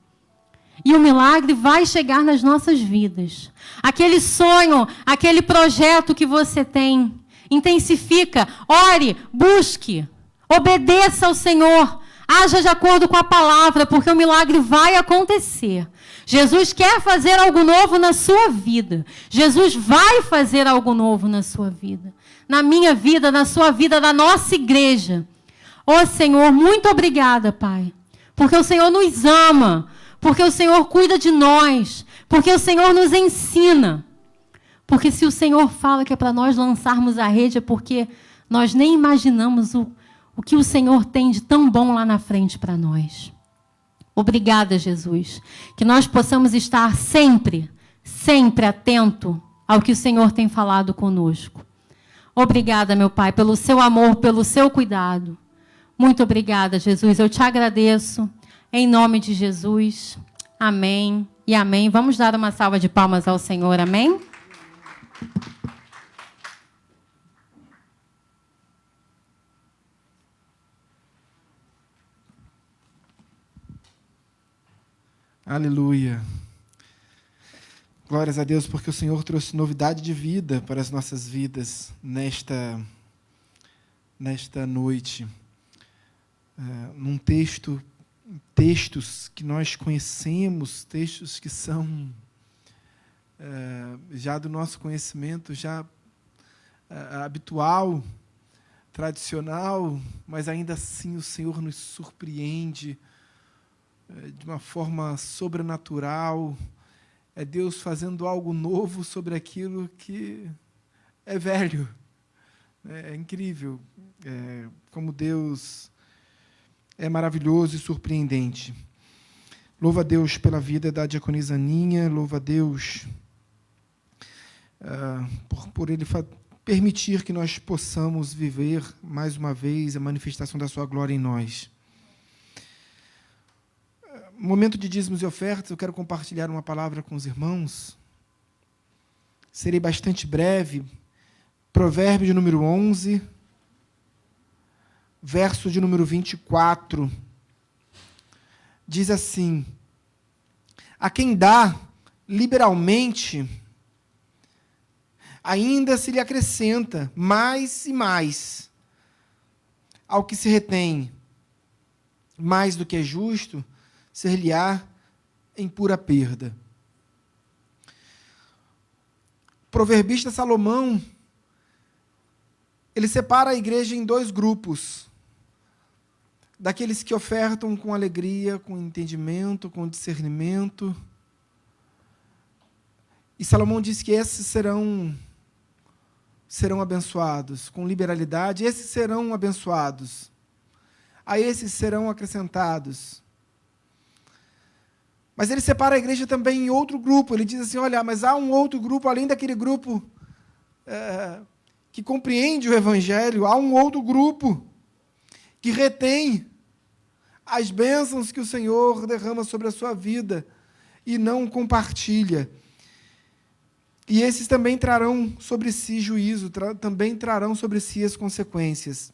E o milagre vai chegar nas nossas vidas. Aquele sonho, aquele projeto que você tem, intensifica, ore, busque, obedeça ao Senhor, haja de acordo com a palavra, porque o milagre vai acontecer. Jesus quer fazer algo novo na sua vida. Jesus vai fazer algo novo na sua vida, na minha vida, na sua vida, na nossa igreja. Ó Senhor, muito obrigada, Pai, porque o Senhor nos ama, porque o Senhor cuida de nós, porque o Senhor nos ensina. Porque se o Senhor fala que é para nós lançarmos a rede, é porque nós nem imaginamos o que o Senhor tem de tão bom lá na frente para nós. Obrigada, Jesus. Que nós possamos estar sempre, sempre atento ao que o Senhor tem falado conosco. Obrigada, meu Pai, pelo seu amor, pelo seu cuidado. Muito obrigada, Jesus. Eu te agradeço. Em nome de Jesus. Amém e amém. Vamos dar uma salva de palmas ao Senhor. Amém? Aleluia. Glórias a Deus, porque o Senhor trouxe novidade de vida para as nossas vidas nesta noite. Num textos que nós conhecemos, textos que são já do nosso conhecimento, já habitual, tradicional, mas ainda assim o Senhor nos surpreende de uma forma sobrenatural. É Deus fazendo algo novo sobre aquilo que é velho. É incrível como Deus é maravilhoso e surpreendente. Louva a Deus pela vida da diaconisa Aninha, louva a Deus por Ele permitir que nós possamos viver mais uma vez a manifestação da sua glória em nós. Momento de dízimos e ofertas, eu quero compartilhar uma palavra com os irmãos. Serei bastante breve. Provérbio de número 11, verso de número 24. Diz assim: a quem dá liberalmente, ainda se lhe acrescenta mais e mais. Ao que se retém mais do que é justo, ser-lhe-á em pura perda. O proverbista Salomão, ele separa a igreja em dois grupos. Daqueles que ofertam com alegria, com entendimento, com discernimento. E Salomão diz que esses serão abençoados, com liberalidade, esses serão abençoados. A esses serão acrescentados. Mas ele separa a igreja também em outro grupo. Ele diz assim, olha, mas há um outro grupo, além daquele grupo que compreende o Evangelho, há um outro grupo que retém as bênçãos que o Senhor derrama sobre a sua vida e não compartilha. E esses também trarão sobre si juízo, também trarão sobre si as consequências.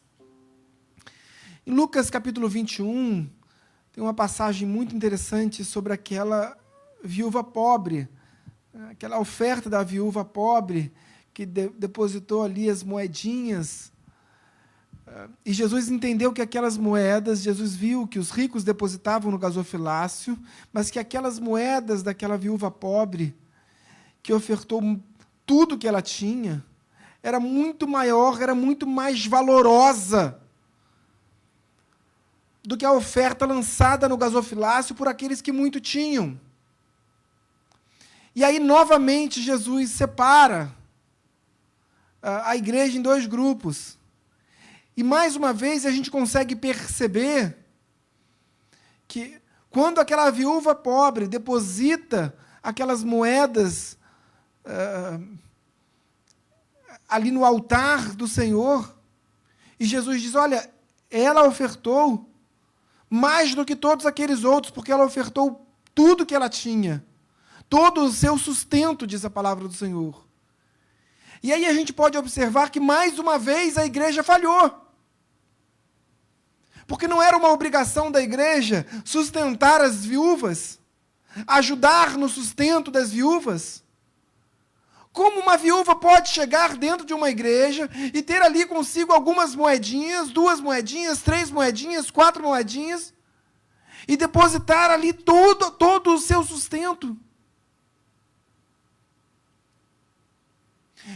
Em Lucas capítulo 21, tem uma passagem muito interessante sobre aquela viúva pobre, aquela oferta da viúva pobre, que depositou ali as moedinhas. E Jesus entendeu que aquelas moedas, Jesus viu que os ricos depositavam no gasofilácio, mas que aquelas moedas daquela viúva pobre, que ofertou tudo que ela tinha, era muito maior, era muito mais valorosa do que a oferta lançada no gasofilácio por aqueles que muito tinham. E aí, novamente, Jesus separa a igreja em dois grupos. E, mais uma vez, a gente consegue perceber que, quando aquela viúva pobre deposita aquelas moedas ali no altar do Senhor, e Jesus diz, olha, ela ofertou mais do que todos aqueles outros, porque ela ofertou tudo que ela tinha, todo o seu sustento, diz a palavra do Senhor. E aí a gente pode observar que, mais uma vez, a igreja falhou. Porque não era uma obrigação da igreja sustentar as viúvas, ajudar no sustento das viúvas. Como uma viúva pode chegar dentro de uma igreja e ter ali consigo algumas moedinhas, 2 moedinhas, 3 moedinhas, 4 moedinhas, e depositar ali todo o seu sustento?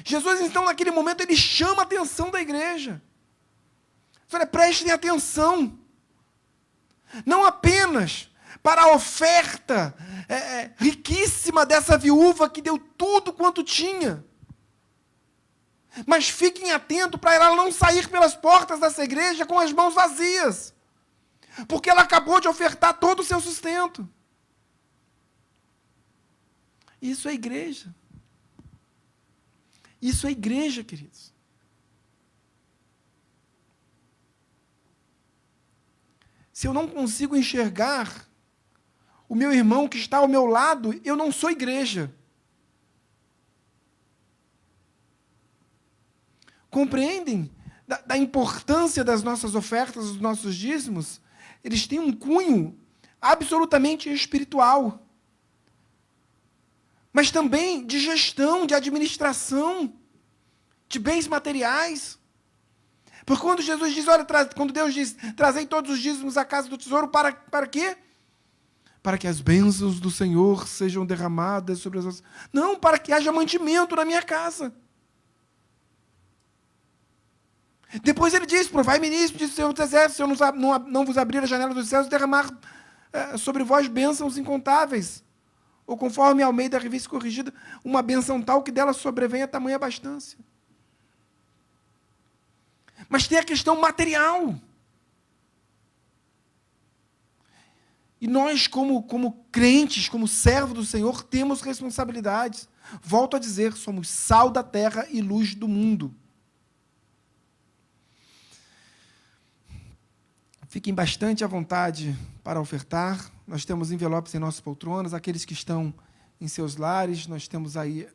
Jesus, então, naquele momento, ele chama a atenção da igreja. Olha, prestem atenção. Não apenas para a oferta riquíssima dessa viúva que deu tudo quanto tinha, mas fiquem atentos para ela não sair pelas portas dessa igreja com as mãos vazias, porque ela acabou de ofertar todo o seu sustento. Isso é igreja. Isso é igreja, queridos. Se eu não consigo enxergar o meu irmão que está ao meu lado, eu não sou igreja. Compreendem da importância das nossas ofertas, dos nossos dízimos? Eles têm um cunho absolutamente espiritual, mas também de gestão, de administração, de bens materiais. Porque quando Jesus diz, olha, quando Deus diz, trazei todos os dízimos à casa do tesouro, para quê? Para que as bênçãos do Senhor sejam derramadas sobre as nossas... Não, para que haja mantimento na minha casa. Depois ele diz, provai-me nisso, diz o Senhor dos Exércitos, se eu não vos abrir a janela dos céus e derramar sobre vós bênçãos incontáveis. Ou conforme a Almeida Revista Corrigida, uma bênção tal que dela sobrevenha tamanha abastança. Mas tem a questão material. E nós, como crentes, como servos do Senhor, temos responsabilidades. Volto a dizer, somos sal da terra e luz do mundo. Fiquem bastante à vontade para ofertar. Nós temos envelopes em nossas poltronas. Aqueles que estão em seus lares, nós temos aí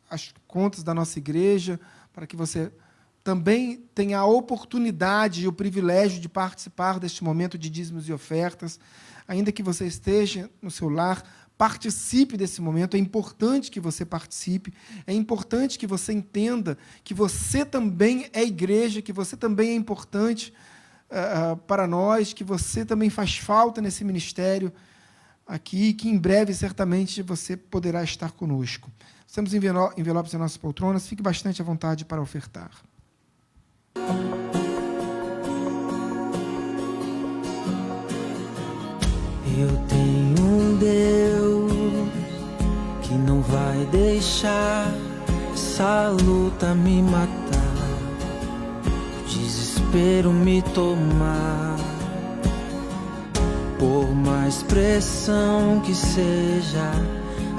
as contas da nossa igreja, para que você também tenha a oportunidade e o privilégio de participar deste momento de dízimos e ofertas. Ainda que você esteja no seu lar, participe desse momento. É importante que você participe. É importante que você entenda que você também é igreja, que você também é importante para nós, que você também faz falta nesse ministério aqui, que em breve, certamente, você poderá estar conosco. Temos envelopes em nossas poltronas. Fique bastante à vontade para ofertar. Eu tenho um Deus que não vai deixar essa luta me matar, o desespero me tomar. Por mais pressão que seja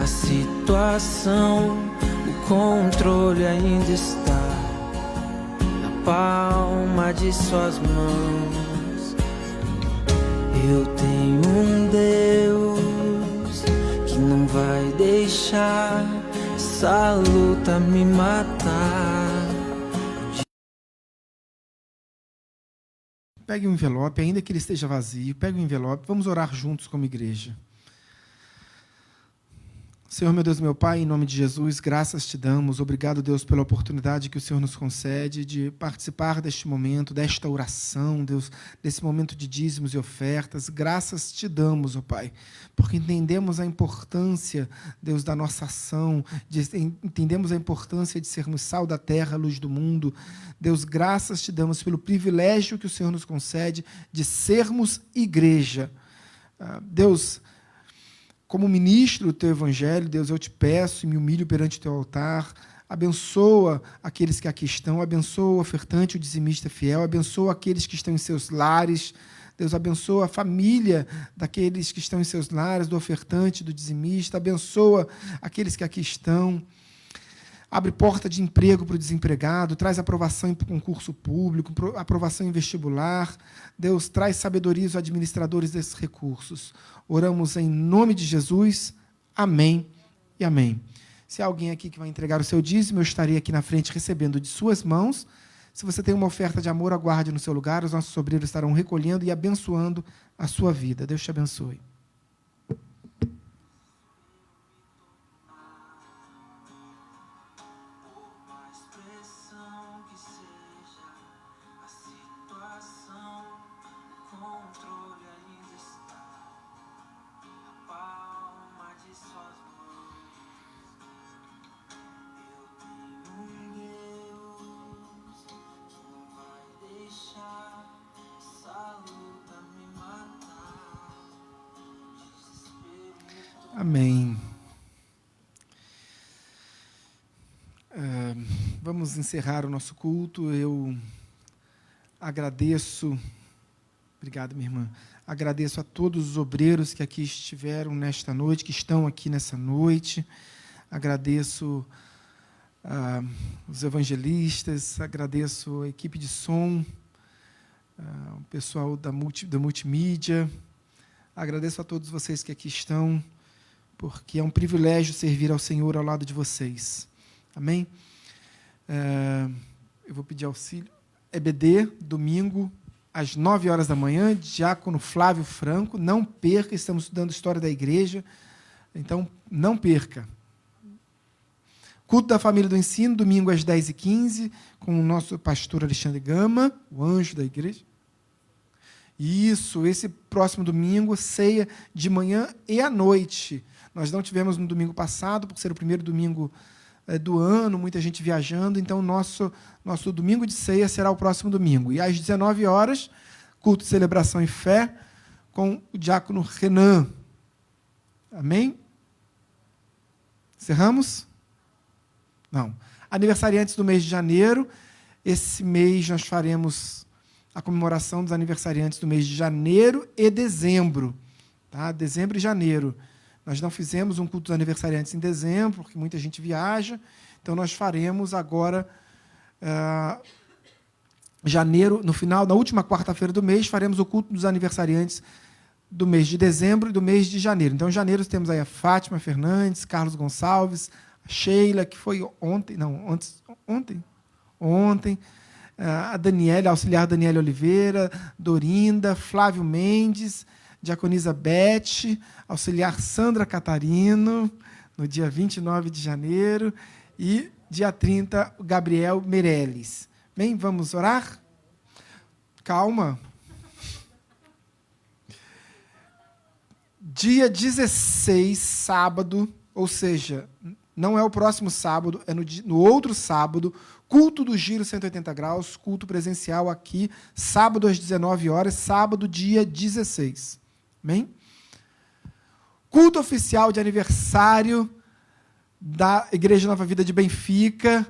a situação, o controle ainda está na palma de suas mãos. Eu tenho um Deus que não vai deixar essa luta me matar. Pegue um envelope, ainda que ele esteja vazio, pegue um envelope, vamos orar juntos como igreja. Senhor, meu Deus, meu Pai, em nome de Jesus, graças te damos. Obrigado, Deus, pela oportunidade que o Senhor nos concede de participar deste momento, desta oração, Deus, desse momento de dízimos e ofertas. Graças te damos, ó Pai, porque entendemos a importância, Deus, da nossa ação, entendemos a importância de sermos sal da terra, luz do mundo. Deus, graças te damos pelo privilégio que o Senhor nos concede de sermos igreja. Deus, como ministro do teu evangelho, Deus, eu te peço e me humilho perante o teu altar. Abençoa aqueles que aqui estão, abençoa o ofertante, o dizimista fiel, abençoa aqueles que estão em seus lares. Deus, abençoa a família daqueles que estão em seus lares, do ofertante, do dizimista, abençoa aqueles que aqui estão. Abre porta de emprego para o desempregado, traz aprovação em concurso público, aprovação em vestibular. Deus, traz sabedoria aos administradores desses recursos. Oramos em nome de Jesus. Amém e amém. Se há alguém aqui que vai entregar o seu dízimo, eu estarei aqui na frente recebendo de suas mãos. Se você tem uma oferta de amor, aguarde no seu lugar. Os nossos obreiros estarão recolhendo e abençoando a sua vida. Deus te abençoe. Amém. Vamos encerrar o nosso culto. Eu agradeço, obrigado, minha irmã, agradeço a todos os obreiros que aqui estiveram nesta noite, que estão aqui nessa noite, agradeço os evangelistas, agradeço a equipe de som, o pessoal da multimídia, agradeço a todos vocês que aqui estão, porque é um privilégio servir ao Senhor ao lado de vocês. Amém? Eu vou pedir auxílio. EBD, domingo, às 9 horas da manhã, diácono Flávio Franco. Não perca, estamos estudando História da Igreja, então não perca. Culto da Família do Ensino, domingo às 10h15, com o nosso pastor Alexandre Gama, o anjo da igreja. Isso, esse próximo domingo, ceia de manhã e à noite. Nós não tivemos no domingo passado, por ser o primeiro domingo do ano, muita gente viajando, então nosso domingo de ceia será o próximo domingo. E às 19 horas, culto de celebração e fé, com o diácono Renan. Amém? Encerramos? Não. Aniversariantes do mês de janeiro, esse mês nós faremos a comemoração dos aniversariantes do mês de janeiro e dezembro. Tá? Dezembro e janeiro. Nós não fizemos um culto dos aniversariantes em dezembro, porque muita gente viaja, então nós faremos agora, janeiro, na última quarta-feira do mês, faremos o culto dos aniversariantes do mês de dezembro e do mês de janeiro. Então, em janeiro, temos aí a Fátima Fernandes, Carlos Gonçalves, a Sheila, que foi ontem, a Daniela, a auxiliar Daniela Oliveira, Dorinda, Flávio Mendes, diaconisa Beth, auxiliar Sandra Catarino, no dia 29 de janeiro, e dia 30, Gabriel Meirelles. Bem, vamos orar? Calma. Dia 16, sábado, ou seja, não é o próximo sábado, é no outro sábado, culto do Giro 180 graus, culto presencial aqui, sábado às 19 horas, sábado, dia 16. Amém? Culto oficial de aniversário da Igreja Nova Vida de Benfica,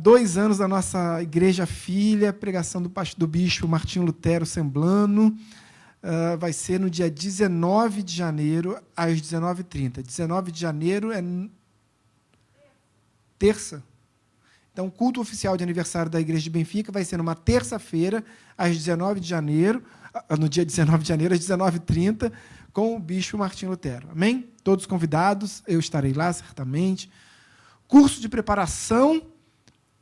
2 anos da nossa igreja filha, pregação do bispo Martinho Lutero Semblano, vai ser no dia 19 de janeiro, às 19h30. 19 de janeiro é terça. Então, o culto oficial de aniversário da Igreja de Benfica vai ser numa terça-feira, às 19 de janeiro, no dia 19 de janeiro, às 19h30, com o bispo Martinho Lutero. Amém? Todos convidados, eu estarei lá, certamente. Curso de preparação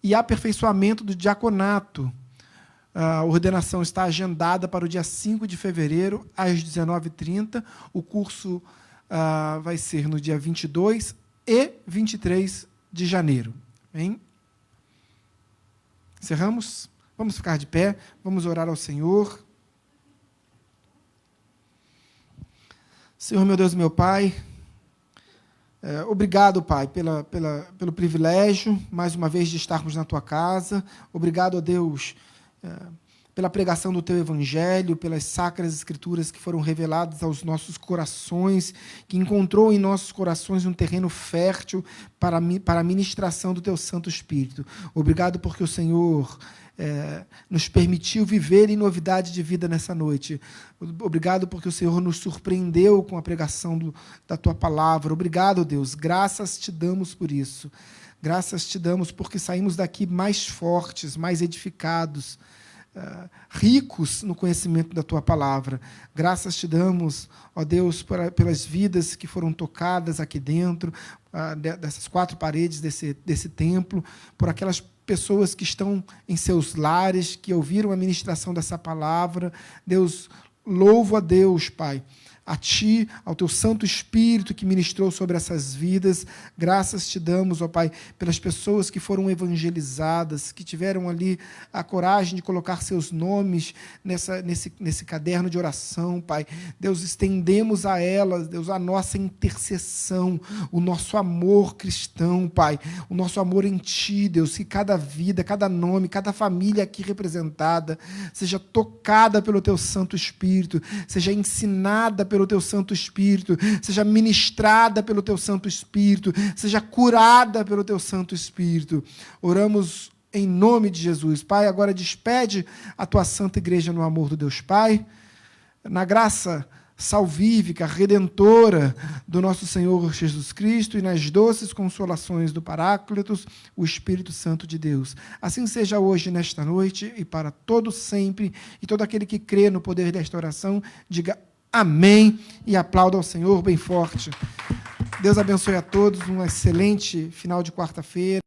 e aperfeiçoamento do diaconato. A ordenação está agendada para o dia 5 de fevereiro, às 19h30. O curso vai ser no dia 22 e 23 de janeiro. Amém? Encerramos? Vamos ficar de pé, vamos orar ao Senhor. Senhor, meu Deus e meu Pai, obrigado, Pai, pelo privilégio, mais uma vez, de estarmos na Tua casa. Obrigado, ó Deus, pela pregação do Teu Evangelho, pelas sacras Escrituras que foram reveladas aos nossos corações, que encontrou em nossos corações um terreno fértil para a ministração do Teu Santo Espírito. Obrigado porque o Senhor nos permitiu viver em novidade de vida nessa noite. Obrigado porque o Senhor nos surpreendeu com a pregação da Tua Palavra. Obrigado, Deus. Graças te damos por isso. Graças te damos porque saímos daqui mais fortes, mais edificados, ricos no conhecimento da Tua palavra. Graças te damos, ó Deus, pelas vidas que foram tocadas aqui dentro, dessas 4 paredes desse templo, por aquelas pessoas que estão em seus lares, que ouviram a ministração dessa palavra. Deus, louvo a Deus, Pai, a Ti, ao Teu Santo Espírito que ministrou sobre essas vidas. Graças te damos, ó Pai, pelas pessoas que foram evangelizadas, que tiveram ali a coragem de colocar seus nomes nesse caderno de oração, Pai. Deus, estendemos a elas, Deus, a nossa intercessão, o nosso amor cristão, Pai, o nosso amor em Ti, Deus, que cada vida, cada nome, cada família aqui representada seja tocada pelo Teu Santo Espírito, seja ensinada pelo Teu Santo Espírito, seja ministrada pelo Teu Santo Espírito, seja curada pelo Teu Santo Espírito. Oramos em nome de Jesus. Pai, agora despede a Tua Santa Igreja no amor do Deus Pai, na graça salvífica, redentora do nosso Senhor Jesus Cristo e nas doces consolações do Paráclitos, o Espírito Santo de Deus. Assim seja hoje, nesta noite, e para todo sempre, e todo aquele que crê no poder desta oração, diga amém e aplauda ao Senhor bem forte. Deus abençoe a todos, um excelente final de quarta-feira.